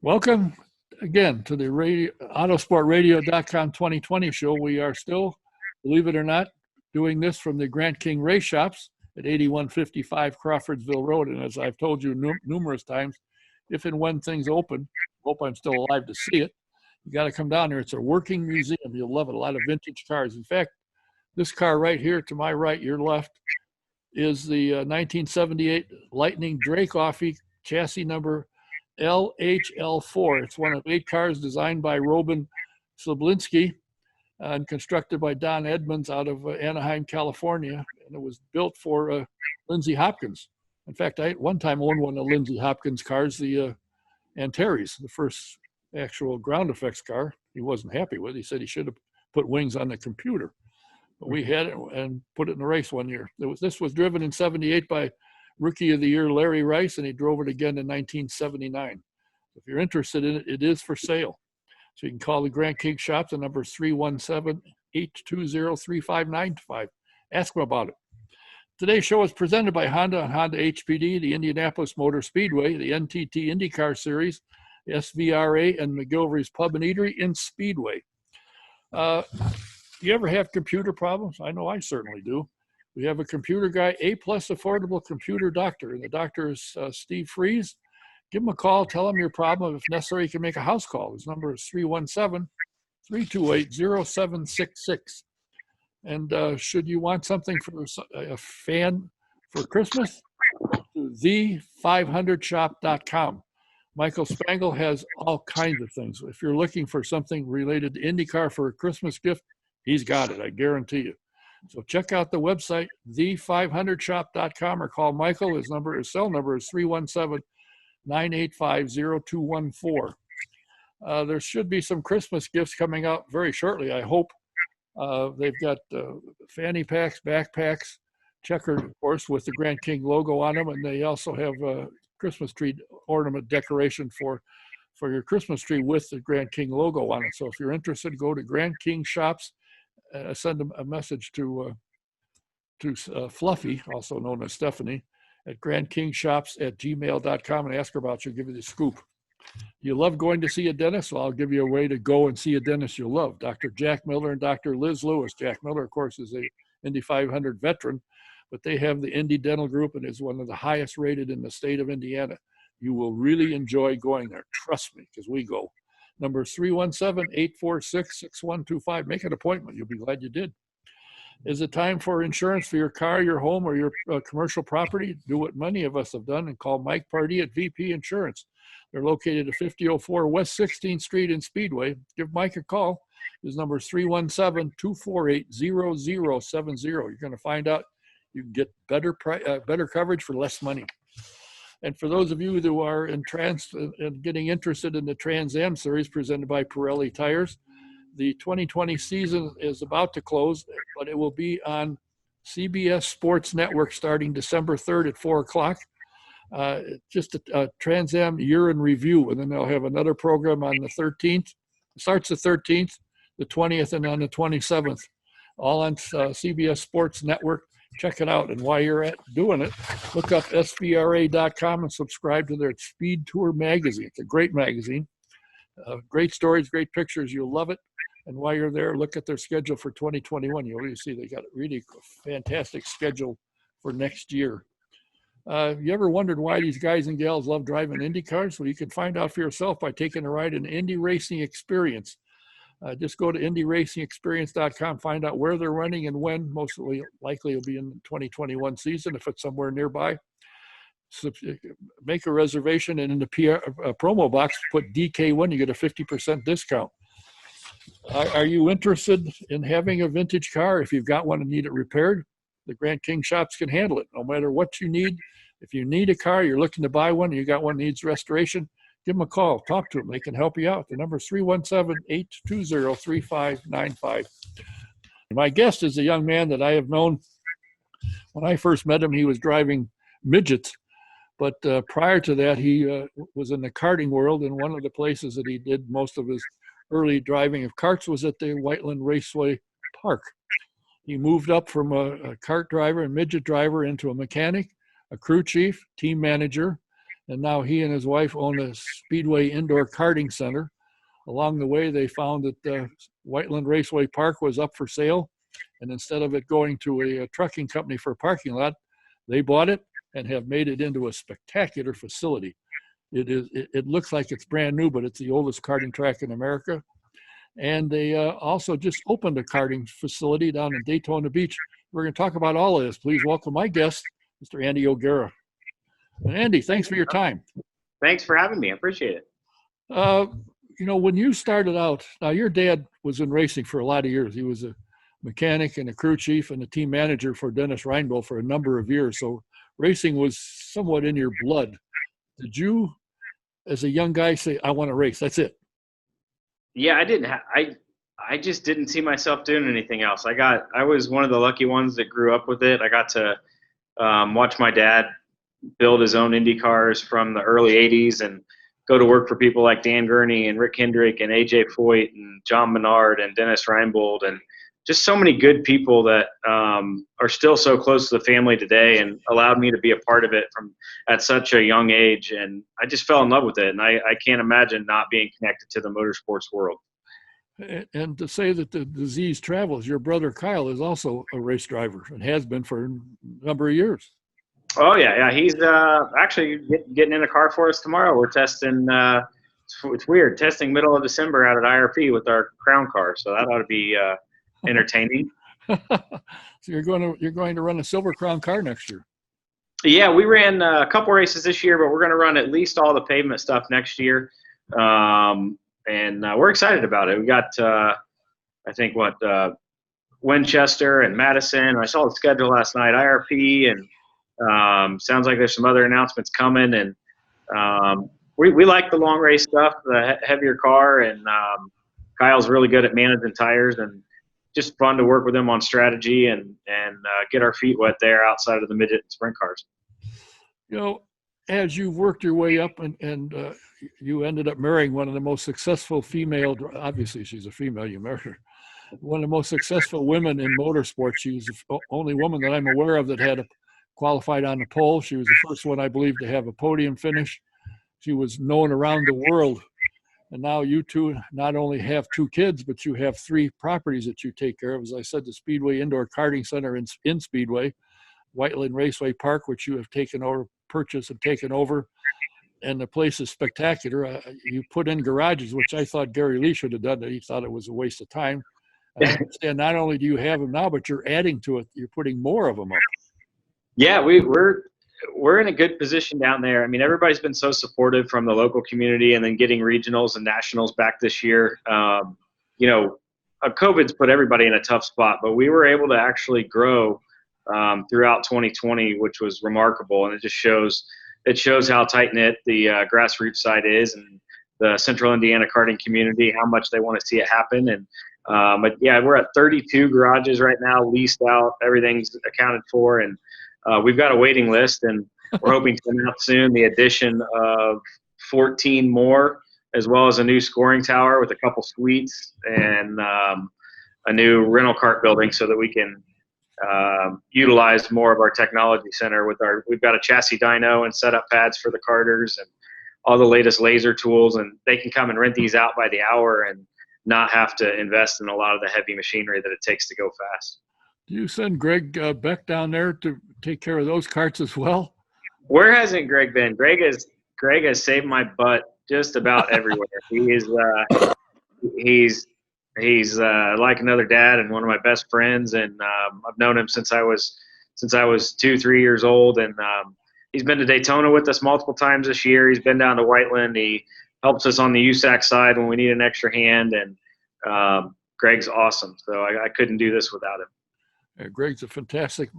Welcome again to the Autosportradio.com 2020 show. We are still, believe it or not, doing this from the Grant King Race Shops at 8155 Crawfordsville Road. And as I've told you numerous times, if and when things open, hope I'm still alive to see it, you got to come down here. It's a working museum. You'll love it. A lot of vintage cars. In fact, this car right here to my right, your left, is the 1978 Lightning Dracoffy chassis number LHL4. It's one of 8 cars designed by Robin Slablinski and constructed by Don Edmonds out of Anaheim, California. And it was built for Lindsey Hopkins. In fact, I one time owned one of Lindsey Hopkins' cars, the Antares, the first actual ground effects car. He wasn't happy with it. He said he should have put wings on the computer. But we had it and put it in the race one year. This was driven in 78 by Rookie of the Year Larry Rice, and he drove it again in 1979. If you're interested in it, it is for sale. So you can call the Grant King Shop. The number is 317-820-3595. Ask them about it. Today's show is presented by Honda and Honda HPD, the Indianapolis Motor Speedway, the NTT IndyCar Series, SVRA, and McGilvery's Pub and Eatery in Speedway. You ever have computer problems? I know I certainly do. We have a computer guy, A-plus affordable computer doctor, and the doctor is Steve Freeze. Give him a call. Tell him your problem. If necessary, you can make a house call. His number is 317-328-0766. And should you want something for a fan for Christmas, to the500shop.com. Michael Spangle has all kinds of things. If you're looking for something related to IndyCar for a Christmas gift, he's got it, I guarantee you. So check out the website, the500shop.com, or call Michael. His cell number is 317-985-0214. There should be some Christmas gifts coming out very shortly, I hope. They've got fanny packs, backpacks, checkered, of course, with the Grant King logo on them, and they also have a Christmas tree ornament decoration for your Christmas tree with the Grant King logo on it. So if you're interested, go to Grant King Shops. Send them a message to Fluffy, also known as Stephanie, at grandkingshops@gmail.com and ask her about you. Give you the scoop. You love going to see a dentist? Well, I'll give you a way to go and see a dentist you'll love. Dr. Jack Miller and Dr. Liz Lewis. Jack Miller, of course, is a Indy 500 veteran, but they have the Indy Dental Group and is one of the highest rated in the state of Indiana. You will really enjoy going there. Trust me, because we go. Number is 317-846-6125. Make an appointment. You'll be glad you did. Is it time for insurance for your car, your home, or your commercial property? Do what many of us have done and call Mike Pardee at VP Insurance. They're located at 5004 West 16th Street in Speedway. Give Mike a call. His number is 317-248-0070. You're going to find out you can get better coverage for less money. And for those of you who are getting interested in the Trans Am Series presented by Pirelli Tires, the 2020 season is about to close, but it will be on CBS Sports Network starting December 3rd at 4 o'clock. Just a Trans Am year in review, and then they'll have another program on the 13th. It starts the 13th, the 20th, and on the 27th, all on CBS Sports Network. Check it out. And while you're doing it, look up svra.com and subscribe to their Speed Tour magazine. It's a great magazine. Great stories, great pictures. You'll love it. And while you're there, look at their schedule for 2021. You'll really see they got a really fantastic schedule for next year. You ever wondered why these guys and gals love driving Indy cars? Well, you can find out for yourself by taking a ride in Indy Racing Experience. Just go to IndyRacingExperience.com, find out where they're running and when. Most likely it'll be in the 2021 season if it's somewhere nearby. So make a reservation, and in the promo box, put DK1, you get a 50% discount. Are you interested in having a vintage car? If you've got one and need it repaired, the Grant King Shops can handle it. No matter what you need, if you need a car, you're looking to buy one, you got one that needs restoration, give them a call. Talk to them. They can help you out. The number is 317-820-3595. My guest is a young man that I have known. When I first met him, he was driving midgets. But prior to that, he was in the karting world, and one of the places that he did most of his early driving of karts was at the Whiteland Raceway Park. He moved up from a kart driver and midget driver into a mechanic, a crew chief, team manager, And now he and his wife own the Speedway Indoor Karting Center. Along the way, they found that the Whiteland Raceway Park was up for sale. And instead of it going to a trucking company for a parking lot, they bought it and have made it into a spectacular facility. It looks like it's brand new, but it's the oldest karting track in America. And they also just opened a karting facility down in Daytona Beach. We're going to talk about all of this. Please welcome my guest, Mr. Andy O'Gara. And Andy, thanks for your time. Thanks for having me. I appreciate it. When you started out, now your dad was in racing for a lot of years. He was a mechanic and a crew chief and a team manager for Dennis Reinbold for a number of years. So racing was somewhat in your blood. Did you, as a young guy, say, I want to race? That's it. Yeah, I didn't. I just didn't see myself doing anything else. I was one of the lucky ones that grew up with it. I got to watch my dad build his own Indy cars from the early '80s and go to work for people like Dan Gurney and Rick Hendrick and AJ Foyt and John Menard and Dennis Reinbold and just so many good people that are still so close to the family today and allowed me to be a part of it from at such a young age. And I just fell in love with it. And I can't imagine not being connected to the motorsports world. And to say that the disease travels, your brother Kyle is also a race driver and has been for a number of years. Oh, yeah. He's actually getting in a car for us tomorrow. We're testing it's weird, testing middle of December out at IRP with our Crown car. So that ought to be entertaining. So you're going to run a Silver Crown car next year. Yeah, we ran a couple races this year, but we're going to run at least all the pavement stuff next year. And we're excited about it. We got, Winchester and Madison. I saw the schedule last night, IRP, and sounds like there's some other announcements coming. And we like the long race stuff, the heavier car, and Kyle's really good at managing tires, and just fun to work with him on strategy and get our feet wet there outside of the midget and sprint cars. As you've worked your way up and you ended up marrying one of the most successful female, obviously she's a female, you married her, one of the most successful women in motorsports. She was the only woman that I'm aware of that had qualified on the pole. She was the first one, I believe, to have a podium finish. She was known around the world. And now you two not only have 2 kids, but you have 3 properties that you take care of. As I said, the Speedway Indoor Karting Center in Speedway, Whiteland Raceway Park, which you have purchased and taken over. And the place is spectacular. You put in garages, which I thought Gary Lee should have done. He thought it was a waste of time. I understand not only do you have them now, but you're adding to it. You're putting more of them up. Yeah, we're in a good position down there. I mean, everybody's been so supportive from the local community, and then getting regionals and nationals back this year. COVID's put everybody in a tough spot, but we were able to actually grow throughout 2020, which was remarkable. And it just shows how tight knit the grassroots side is, and the Central Indiana karting community, how much they want to see it happen. And but yeah, we're at 32 garages right now, leased out. Everything's accounted for, and we've got a waiting list, and we're hoping to announce soon the addition of 14 more, as well as a new scoring tower with a couple suites and a new rental kart building, so that we can utilize more of our technology center we've got a chassis dyno and setup pads for the karters and all the latest laser tools, and they can come and rent these out by the hour and not have to invest in a lot of the heavy machinery that it takes to go fast. Do you send Greg Beck down there to take care of those carts as well? Where hasn't Greg been? Greg has saved my butt just about everywhere. He's like another dad and one of my best friends, and I've known him since I was 2-3 years old, and he's been to Daytona with us multiple times this year. He's been down to Whiteland. He helps us on the USAC side when we need an extra hand, and Greg's awesome. So I couldn't do this without him. Greg's a fantastic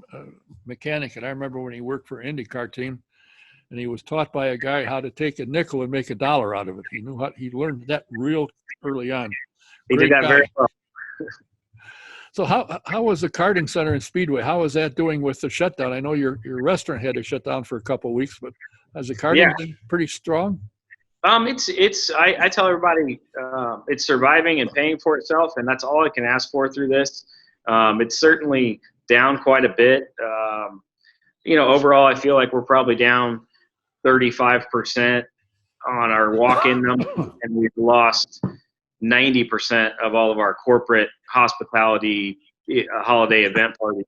mechanic, and I remember when he worked for an IndyCar team, and he was taught by a guy how to take a nickel and make $1 out of it. He learned that real early on. He did that very well. So how was the karting center in Speedway? How is that doing with the shutdown? I know your restaurant had to shut down for a couple of weeks, but has the karting been pretty strong? I tell everybody it's surviving and paying for itself, and that's all I can ask for through this. It's certainly down quite a bit. Overall, I feel like we're probably down 35% on our walk-in number, and we've lost 90% of all of our corporate hospitality holiday event parties.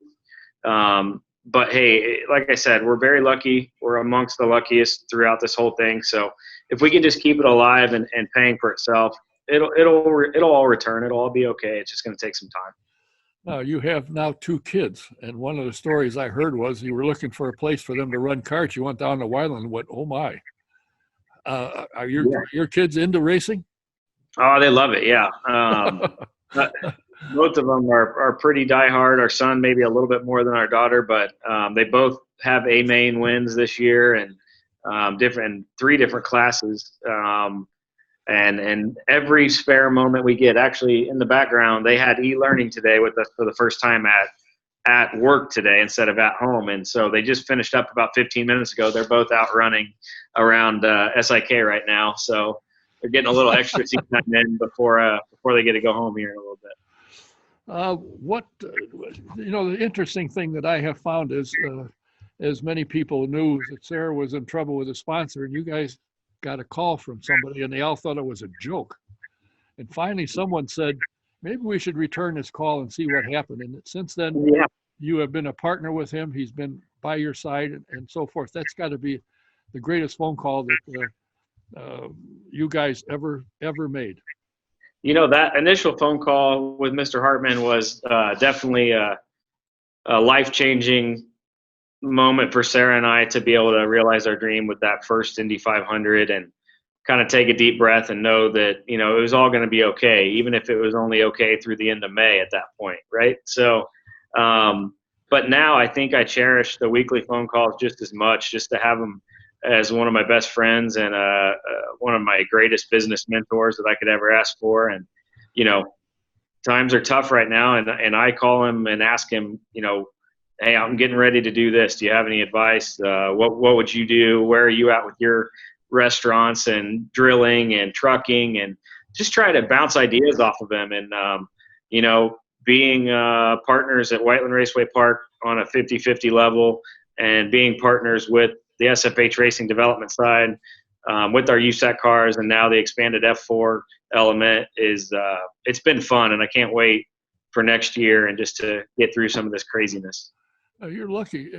But hey, like I said, we're very lucky. We're amongst the luckiest throughout this whole thing. So if we can just keep it alive and paying for itself, it'll all return. It'll all be okay. It's just going to take some time. Now, you have now 2 kids, and one of the stories I heard was you were looking for a place for them to run karts. You went down to Whiteland and went, oh my. Are your kids into racing? Oh, they love it, yeah. Both of them are pretty diehard. Our son maybe a little bit more than our daughter, but they both have A main wins this year, and 3 different classes. And every spare moment we get, actually in the background, they had e-learning today with us for the first time at work today instead of at home. And so they just finished up about 15 minutes ago. They're both out running around SIK right now. So they're getting a little extra time in before they get to go home here in a little bit. The interesting thing that I have found is, as many people knew, that Sarah was in trouble with a sponsor, and you guys got a call from somebody, and they all thought it was a joke. And finally, someone said, maybe we should return this call and see what happened. And since then, you have been a partner with him. He's been by your side and so forth. That's got to be the greatest phone call that you guys ever made. That initial phone call with Mr. Hartman was definitely a life-changing moment for Sarah and I to be able to realize our dream with that first Indy 500 and kind of take a deep breath and know that, it was all going to be okay, even if it was only okay through the end of May at that point, right? So, but now I think I cherish the weekly phone calls just as much, just to have them as one of my best friends and one of my greatest business mentors that I could ever ask for. And, times are tough right now, and I call him and ask him, hey, I'm getting ready to do this. Do you have any advice? What would you do? Where are you at with your restaurants and drilling and trucking? And just try to bounce ideas off of him. And, being partners at Whiteland Raceway Park on a 50-50 level, and being partners with the SFH Racing Development side with our USAC cars, and now the expanded F4 element is it's been fun, and I can't wait for next year and just to get through some of this craziness. You're lucky.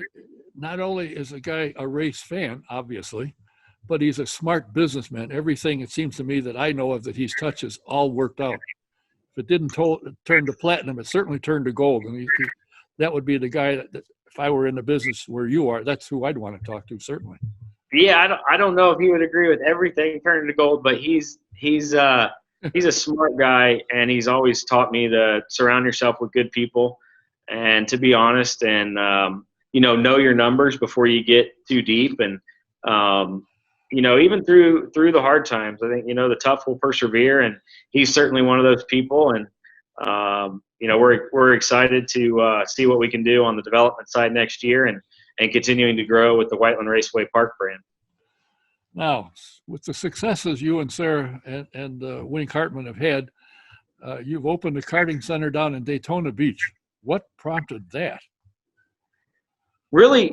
Not only is the guy a race fan, obviously, but he's a smart businessman. Everything, it seems to me, that I know of that he's touched is all worked out. If it didn't turn to platinum, it certainly turned to gold. And that would be the guy that, if I were in the business where you are, that's who I'd want to talk to, certainly. Yeah, I don't know if he would agree with everything turning to gold, but he's a smart guy, and he's always taught me to surround yourself with good people and to be honest, and know your numbers before you get too deep. And even through the hard times, I think the tough will persevere, and he's certainly one of those people. And we're excited to see what we can do on the development side next year, and continuing to grow with the Whiteland Raceway Park brand. Now, with the successes you and Sarah and Wink Hartman have had, you've opened a karting center down in Daytona Beach. What prompted that? Really,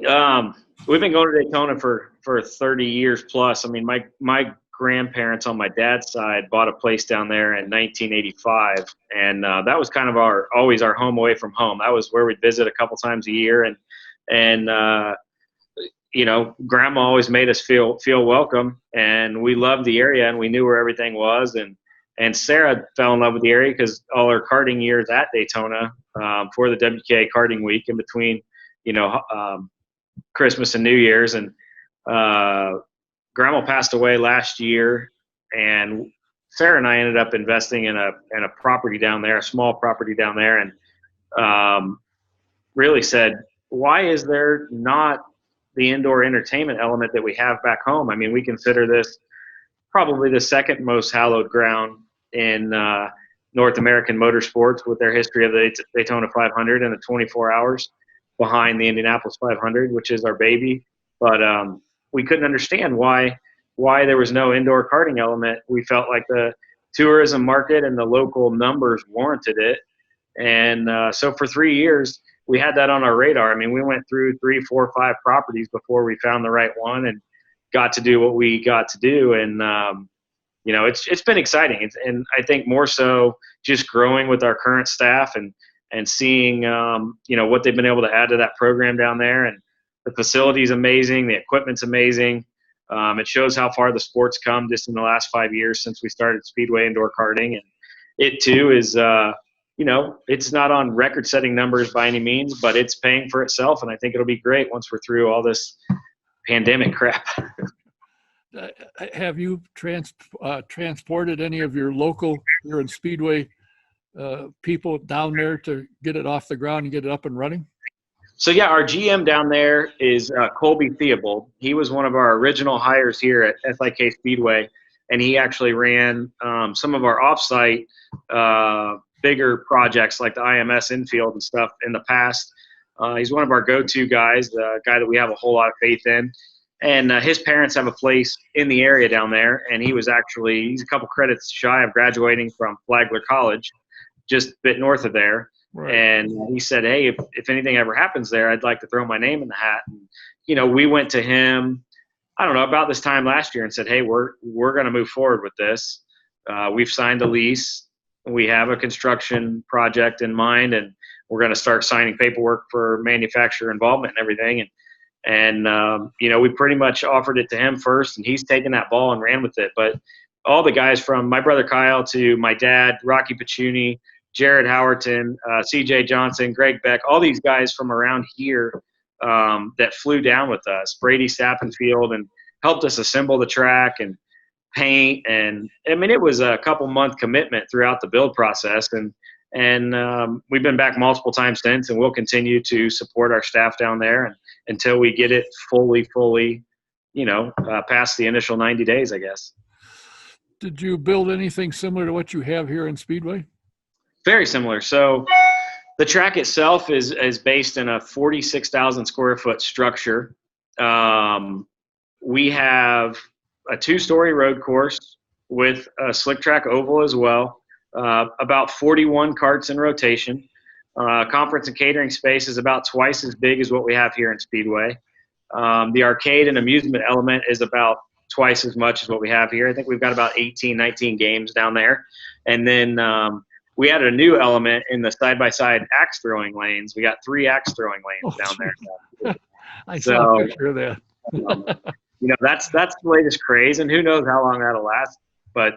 we've been going to Daytona for 30 years plus. I mean, my grandparents on my dad's side bought a place down there in 1985, and that was kind of always our home away from home. That was where we'd visit a couple times a year, and Grandma always made us feel welcome, and we loved the area, and we knew where everything was. And Sarah fell in love with the area because all her karting years at Daytona for the WKA karting week in between, Christmas and New Year's. And Grandma passed away last year, and Sarah and I ended up investing in a property down there, a small property down there, and really said, why is there not the indoor entertainment element that we have back home? I mean, we consider this probably the second most hallowed ground in North American motorsports, with their history of the Daytona 500 and the 24 hours behind the Indianapolis 500, which is our baby. But we couldn't understand why there was no indoor karting element. We felt like the tourism market and the local numbers warranted it. And so for 3 years, we had that on our radar. I mean, we went through 3, 4, 5 properties before we found the right one. got to do what we got to do. And, you know, it's been exciting. And I think more so just growing with our current staff and seeing, you know, what they've been able to add to that program down there. And the facility is amazing. The equipment's amazing. It shows how far the sport's come just in the last 5 years since we started Speedway Indoor Karting. And it too is, you know, it's not on record-setting numbers by any means, but it's paying for itself. And I think it'll be great once we're through all this pandemic crap. Have you transported any of your local here in Speedway people down there to get it off the ground and get it up and running? So yeah, our GM down there is Colby Theobald. He was one of our original hires here at SIK Speedway, and he actually ran some of our offsite bigger projects like the IMS infield and stuff in the past. He's one of our go-to guys, the guy that we have a whole lot of faith in. And his parents have a place in the area down there, and he's a couple credits shy of graduating from Flagler College, just a bit north of there. Right. And he said, hey, if anything ever happens there, I'd like to throw my name in the hat. And, you know, we went to him, I don't know, about this time last year and said, hey, we're going to move forward with this. We've signed a lease. We have a construction project in mind, and we're going to start signing paperwork for manufacturer involvement and everything. And you know, we pretty much offered it to him first, and he's taken that ball and ran with it. But all the guys from my brother Kyle to my dad, Rocky Pacciuni, Jared Howerton, CJ Johnson, Greg Beck, all these guys from around here that flew down with us, Brady Sappenfield, and helped us assemble the track and paint. And I mean, it was a couple month commitment throughout the build process. And we've been back multiple times since, and we'll continue to support our staff down there until we get it fully, you know, past the initial 90 days, I guess. Did you build anything similar to what you have here in Speedway? Very similar. So the track itself is based in a 46,000 square foot structure. We have a 2-story road course with a slick track oval as well. About 41 karts in rotation. Conference and catering space is about twice as big as what we have here in Speedway. The arcade and amusement element is about twice as much as what we have here. I think we've got about 18, 19 games down there. And then we added a new element in the side-by-side axe throwing lanes. We got 3 axe throwing lanes down there. I saw a picture of that. You know, that's the latest craze, and who knows how long that'll last. But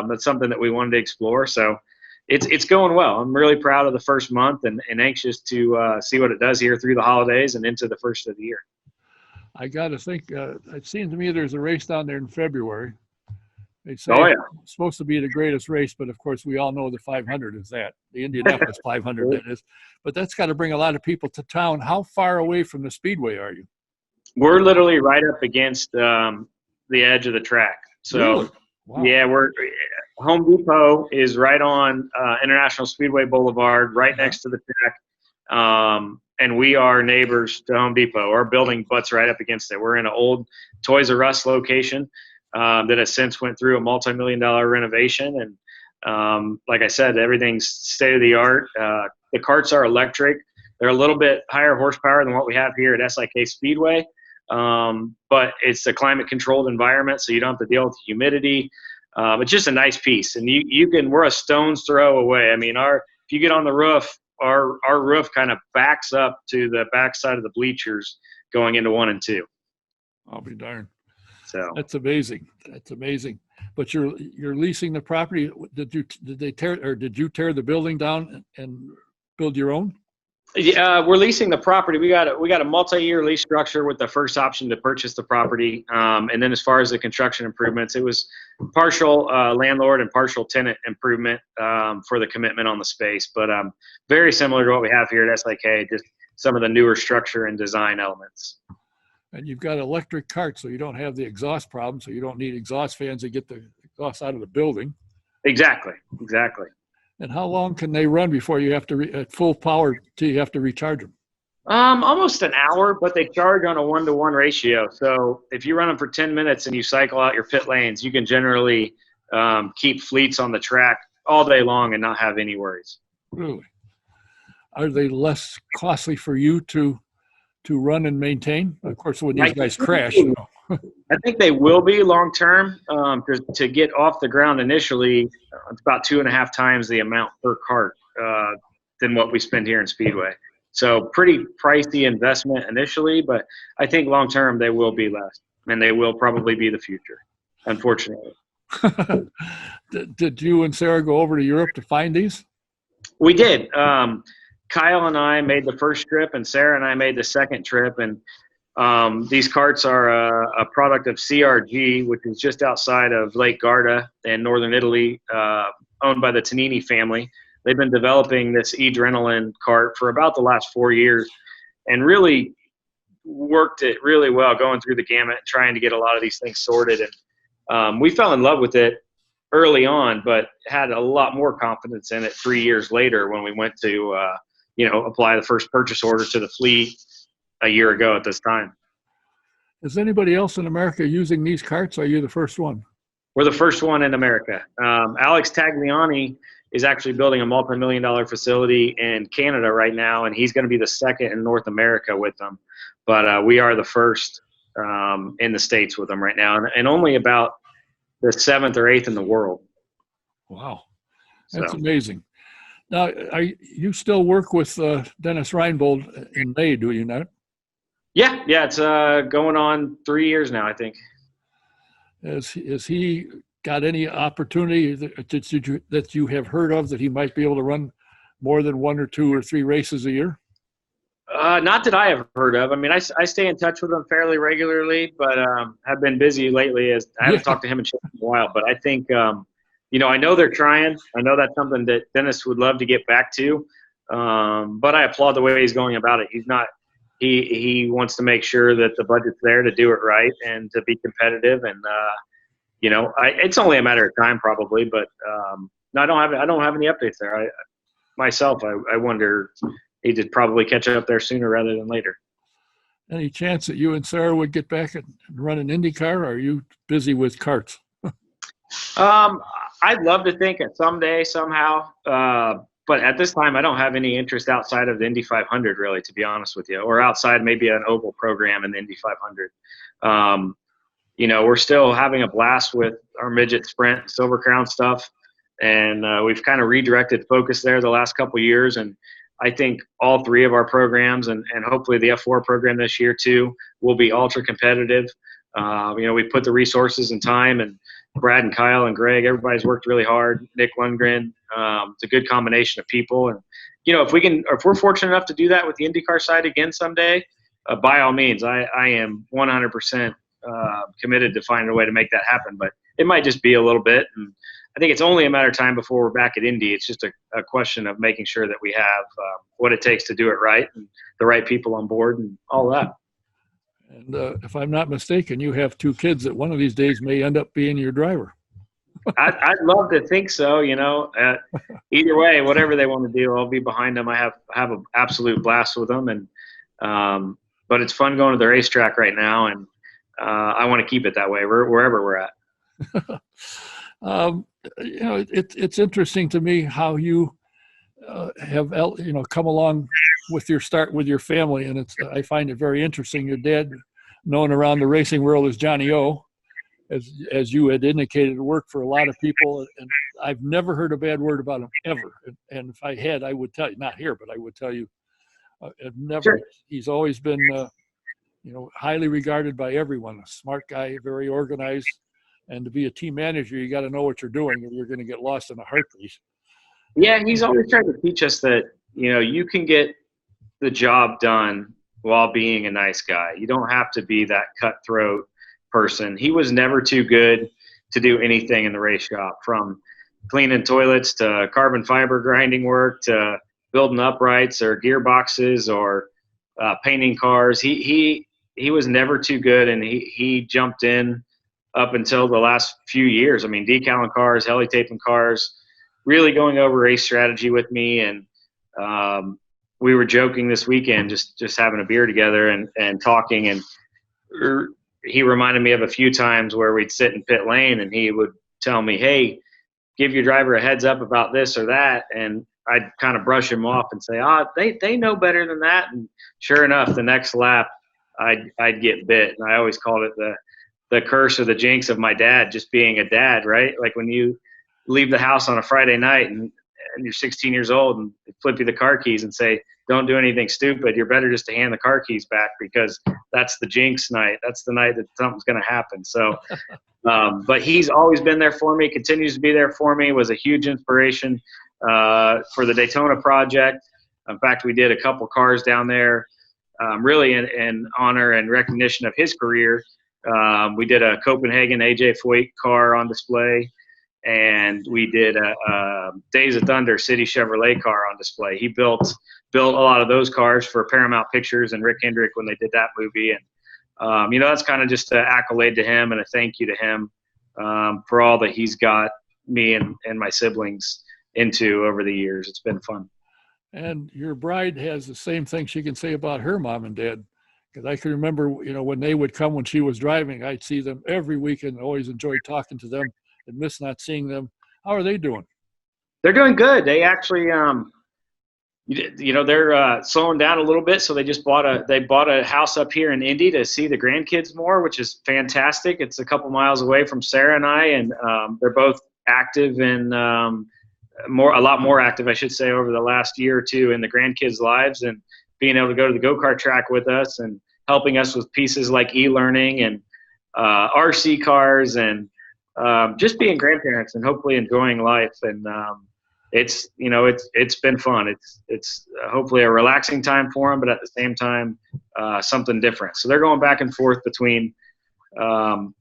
that's something that we wanted to explore. So it's going well. I'm really proud of the first month and anxious to see what it does here through the holidays and into the first of the year. I got to think, it seems to me there's a race down there in February. They say it's supposed to be the greatest race, but of course we all know the 500 is that. The Indianapolis 500 that is. But that's got to bring a lot of people to town. How far away from the Speedway are you? We're literally right up against the edge of the track. So. Really? Wow. Yeah, Home Depot is right on International Speedway Boulevard, right next to the track, and we are neighbors to Home Depot. Our building butts right up against it. We're in an old Toys R Us location that has since went through a multi-million-dollar renovation, and like I said, everything's state-of-the-art. The karts are electric. They're a little bit higher horsepower than what we have here at SIK Speedway. But it's a climate-controlled environment, so you don't have to deal with the humidity. It's just a nice piece, and we're a stone's throw away. I mean, if you get on the roof, our roof kind of backs up to the backside of the bleachers going into 1 and 2. I'll be darned. So that's amazing. That's amazing. But you're leasing the property. Did you tear the building down and build your own? Yeah, we're leasing the property. We got a multi-year lease structure with the first option to purchase the property, and then as far as the construction improvements, it was partial landlord and partial tenant improvement for the commitment on the space. But very similar to what we have here at SIK, just some of the newer structure and design elements. And you've got electric carts, so you don't have the exhaust problem. So you don't need exhaust fans to get the exhaust out of the building. Exactly. And how long can they run before you have to, at full power, till you have to recharge them? Almost an hour, but they charge on a 1-to-1 ratio. So if you run them for 10 minutes and you cycle out your pit lanes, you can generally keep fleets on the track all day long and not have any worries. Really? Are they less costly for you to run and maintain? Of course, when these guys crash, you know. I think they will be long term. To get off the ground initially, it's about 2.5 times the amount per cart than what we spend here in Speedway. So pretty pricey investment initially, but I think long term they will be less, and they will probably be the future, unfortunately. Did you and Sarah go over to Europe to find these? We did. Kyle and I made the first trip, and Sarah and I made the second trip, and these carts are a product of CRG, which is just outside of Lake Garda in northern Italy, owned by the Tonini family. They've been developing this e-adrenaline cart for about the last 4 years and really worked it really well, going through the gamut, trying to get a lot of these things sorted. And we fell in love with it early on, but had a lot more confidence in it 3 years later when we went to, apply the first purchase order to the fleet a year ago at this time. Is anybody else in America using these carts? Or are you the first one? We're the first one in America. Alex Tagliani is actually building a multi-million-dollar facility in Canada right now, and he's going to be the second in North America with them. But we are the first in the States with them right now, and only about the 7th or 8th in the world. Wow, that's amazing. Now, you still work with Dennis Reinbold in May, do you not? Yeah, it's going on 3 years now, I think. Has he got any opportunity that you have heard of that he might be able to run more than 1 or 2 or 3 races a year? Not that I have heard of. I mean, I stay in touch with him fairly regularly, but have been busy lately as I haven't talked to him in a while. But I think, I know they're trying. I know that's something that Dennis would love to get back to. But I applaud the way he's going about it. He's not. He wants to make sure that the budget's there to do it right and to be competitive. And it's only a matter of time probably. But no, I don't have any updates there. I wonder. He did probably catch up there sooner rather than later. Any chance that you and Sarah would get back and run an IndyCar, or are you busy with karts? I'd love to think it someday, somehow. But at this time, I don't have any interest outside of the Indy 500, really, to be honest with you, or outside maybe an oval program in the Indy 500. We're still having a blast with our midget sprint, Silver Crown stuff, and we've kind of redirected focus there the last couple of years. And I think all 3 of our programs and hopefully the F4 program this year too will be ultra competitive. We put the resources and time, and Brad and Kyle and Greg, everybody's worked really hard. Nick Lundgren, it's a good combination of people. And, if we're fortunate enough to do that with the IndyCar side again someday, by all means, I am 100% committed to finding a way to make that happen. But it might just be a little bit. And I think it's only a matter of time before we're back at Indy. It's just a question of making sure that we have what it takes to do it right and the right people on board and all that. And if I'm not mistaken, you have 2 kids that one of these days may end up being your driver. I'd love to think so. Either way, whatever they want to do, I'll be behind them. I have an absolute blast with them, and but it's fun going to the racetrack right now, and I want to keep it that way wherever we're at. It's interesting to me how you have come along with your family, and I find it very interesting. Your dad, known around the racing world as Johnny O, as you had indicated, worked for a lot of people, and I've never heard a bad word about him ever. And if I had, I would tell you, not here, but I would tell you, I've never. Sure. He's always been, highly regarded by everyone. A smart guy, very organized. And to be a team manager, you got to know what you're doing, or you're going to get lost in a heartbeat. Yeah, he's always trying to teach us that, you can get the job done while being a nice guy. You don't have to be that cutthroat person. He was never too good to do anything in the race shop, from cleaning toilets to carbon fiber grinding work to building uprights or gearboxes or painting cars. He was never too good, and he jumped in up until the last few years. I mean, decaling cars, heli taping cars, really going over race strategy with me. And we were joking this weekend, just having a beer together and talking. And he reminded me of a few times where we'd sit in pit lane and he would tell me, hey, give your driver a heads up about this or that. And I'd kind of brush him off and say, they know better than that. And sure enough, the next lap, I'd get bit. And I always called it the curse or the jinx of my dad just being a dad, right? Like when you leave the house on a Friday night and you're 16 years old and they flip you the car keys and say, don't do anything stupid. You're better just to hand the car keys back, because that's the jinx night. That's the night that something's going to happen. So, but he's always been there for me, continues to be there for me, was a huge inspiration for the Daytona project. In fact, we did a couple cars down there, really in honor and recognition of his career. We did a Copenhagen AJ Foyt car on display, and we did a Days of Thunder City Chevrolet car on display. He built a lot of those cars for Paramount Pictures and Rick Hendrick when they did that movie. And, that's kind of just an accolade to him and a thank you to him for all that he's got me and my siblings into over the years. It's been fun. And your bride has the same thing she can say about her mom and dad. Because I can remember, when they would come when she was driving, I'd see them every weekend and always enjoyed talking to them and miss not seeing them. How are they doing? They're doing good. They actually, they're slowing down a little bit. So they just bought a house up here in Indy to see the grandkids more, which is fantastic. It's a couple miles away from Sarah and I, and they're both active and a lot more active, I should say, over the last year or two in the grandkids' lives, and being able to go to the go-kart track with us and helping us with pieces like e-learning and RC cars and just being grandparents and hopefully enjoying life. And it's been fun. It's hopefully a relaxing time for them, but at the same time, something different. So they're going back and forth between the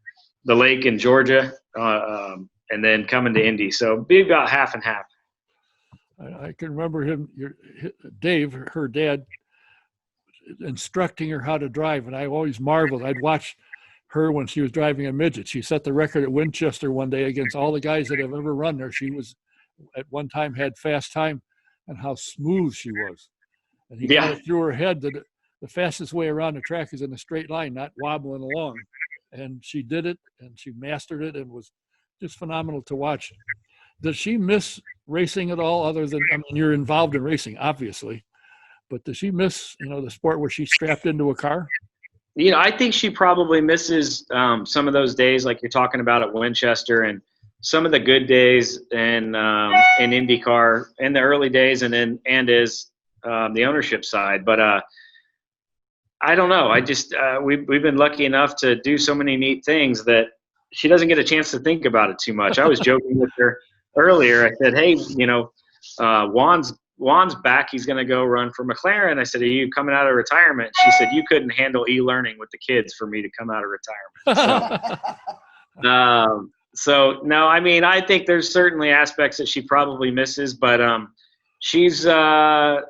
lake in Georgia and then coming to Indy. So be about half and half. I can remember Dave, her dad, instructing her how to drive, and I always marveled. I'd watch her when she was driving a midget. She set the record at Winchester one day against all the guys that have ever run there. She was at one time had fast time, and how smooth she was. And he got it through her head that the fastest way around the track is in a straight line, not wobbling along. And she did it, and she mastered it, and was just phenomenal to watch. Does she miss racing at all, other than, you're involved in racing, obviously, but does she miss, the sport where she's strapped into a car? I think she probably misses some of those days like you're talking about at Winchester, and some of the good days in IndyCar in the early days, and is the ownership side. But I don't know. I just we've been lucky enough to do so many neat things that she doesn't get a chance to think about it too much. I was joking with her earlier. I said, hey, Juan's back. He's going to go run for McLaren. I said, are you coming out of retirement? She said, you couldn't handle e-learning with the kids for me to come out of retirement. So no, I think there's certainly aspects that she probably misses, but she's got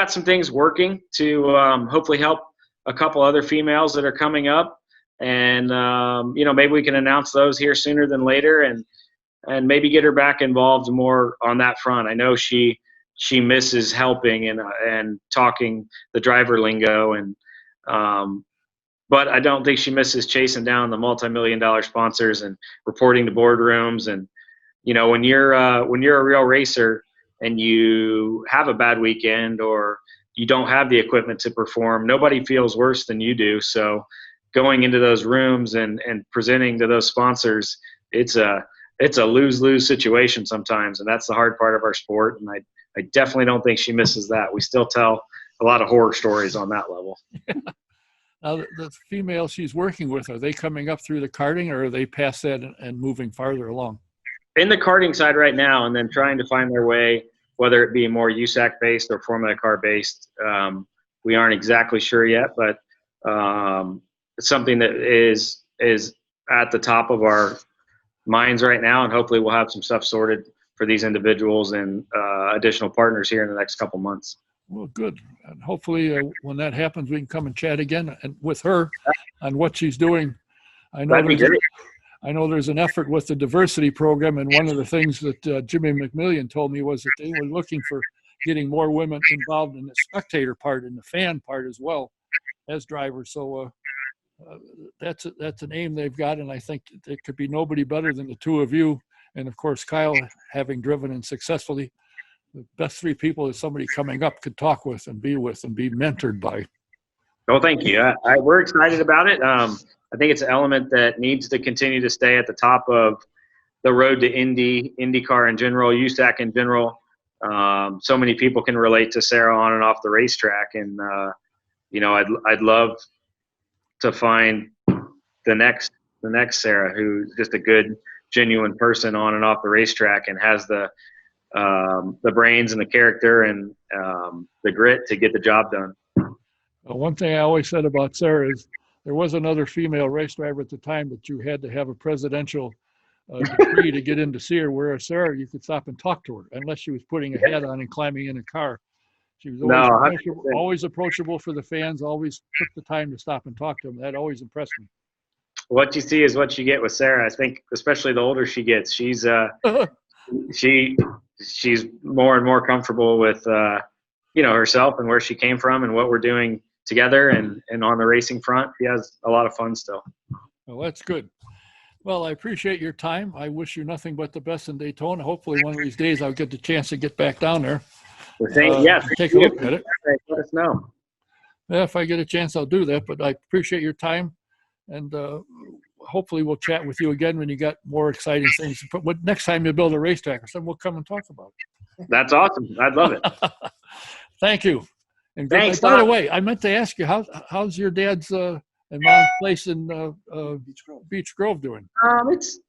some things working to hopefully help a couple other females that are coming up. And, maybe we can announce those here sooner than later, and maybe get her back involved more on that front. I know she misses helping and talking the driver lingo, but I don't think she misses chasing down the multi-million-dollar sponsors and reporting to boardrooms. And, when you're a real racer and you have a bad weekend or you don't have the equipment to perform, nobody feels worse than you do. So going into those rooms and presenting to those sponsors, it's a lose-lose situation sometimes. And that's the hard part of our sport. And I definitely don't think she misses that. We still tell a lot of horror stories on that level. Now, the females she's working with, are they coming up through the karting, or are they past that and moving farther along? In the karting side right now, and then trying to find their way, whether it be more USAC-based or Formula Car-based. We aren't exactly sure yet, but it's something that is at the top of our minds right now, and hopefully we'll have some stuff sorted for these individuals and additional partners here in the next couple months. Well, good. And hopefully when that happens, we can come and chat again and with her on what she's doing. I know there's an effort with the diversity program, and one of the things that Jimmy McMillian told me was that they were looking for getting more women involved in the spectator part and the fan part as well as drivers. So that's an aim they've got, and I think it could be nobody better than the two of you, and of course Kyle, having driven and successfully. The best three people that somebody coming up could talk with and be mentored by. Oh, thank you. We're excited about it. I think it's an element that needs to continue to stay at the top of the road to IndyCar in general, USAC in general. So many people can relate to Sarah on and off the racetrack, and I'd love to find the next Sarah, who's just a good, genuine person on and off the racetrack, and has the brains and the character and the grit to get the job done. One thing I always said about Sarah is there was another female race driver at the time that you had to have a presidential decree to get in to see her, whereas Sarah, you could stop and talk to her unless she was putting a hat on and climbing in a car. She was always approachable for the fans, always took the time to stop and talk to them. That always impressed me. What you see is what you get with Sarah. I think, especially the older she gets, she's more and more comfortable with herself and where she came from and what we're doing together and on the racing front. She has a lot of fun still. Well, that's good. Well, I appreciate your time. I wish you nothing but the best in Daytona. Hopefully one of these days I'll get the chance to get back down there. Take a look at it. Let us know. Yeah, if I get a chance, I'll do that. But I appreciate your time, and hopefully we'll chat with you again when you got more exciting things. But next time you build a racetrack or something, we'll come and talk about it. That's awesome. I'd love it. Thank you. And thanks. By the way, I meant to ask you, how's your dad's and mom's place in Beach Grove doing?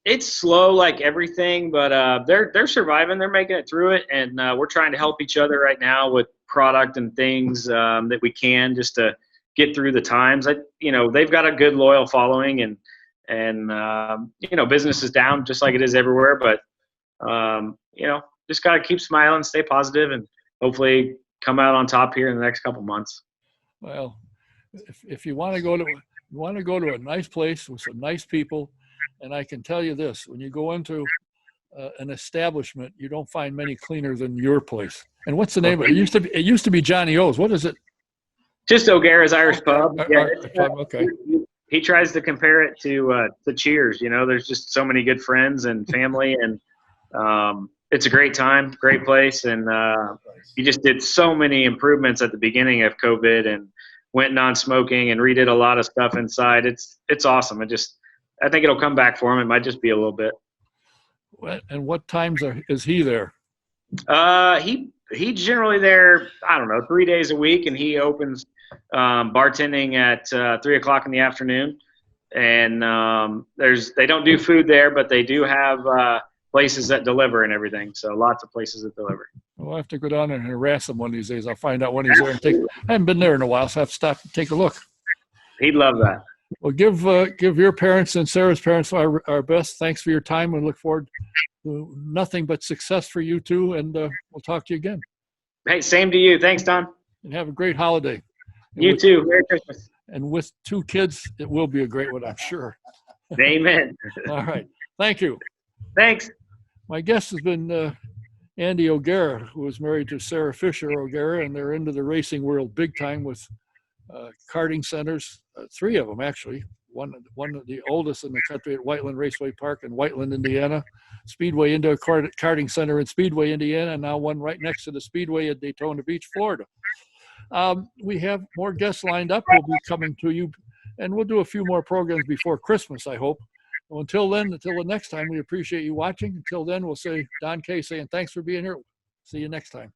It's slow like everything, but they're surviving. They're making it through it, and we're trying to help each other right now with product and things that we can just to get through the times. They've got a good loyal following, and business is down just like it is everywhere, but just got to keep smiling, stay positive, and hopefully come out on top here in the next couple months. Well, if you want to go to a nice place with some nice people, and I can tell you this, when you go into an establishment, you don't find many cleaner than your place. And what's the name of it? It used to be Johnny O's. What is it? Just O'Gara's Irish Pub. Okay. He tries to compare it to Cheers. There's just so many good friends and family, and it's a great time, great place. And he just did so many improvements at the beginning of COVID and went non-smoking and redid a lot of stuff inside. It's awesome. I think it'll come back for him. It might just be a little bit. And what times is he there? He's generally there, 3 days a week, and he opens bartending at 3:00 in the afternoon. And they don't do food there, but they do have places that deliver and everything. So lots of places that deliver. Well, I'll have to go down and harass him one of these days. I'll find out when he's there. I haven't been there in a while, so I have to stop and take a look. He'd love that. Well, give your parents and Sarah's parents our best. Thanks for your time. We look forward to nothing but success for you two, and we'll talk to you again. Hey, same to you. Thanks, Don. And have a great holiday. You too. Merry Christmas. And with 2 kids, it will be a great one, I'm sure. Amen. All right. Thank you. Thanks. My guest has been Andy O'Gara, who was married to Sarah Fisher O'Gara, and they're into the racing world big time with karting centers, 3 of them actually. One of the oldest in the country at Whiteland Raceway Park in Whiteland, Indiana, Speedway Indoor Karting Center in Speedway, Indiana, and now one right next to the Speedway at Daytona Beach, Florida. We have more guests lined up. We'll be coming to you, and we'll do a few more programs before Christmas, I hope. Well, until the next time, we appreciate you watching. Until then, we'll say Don Kay saying thanks for being here. See you next time.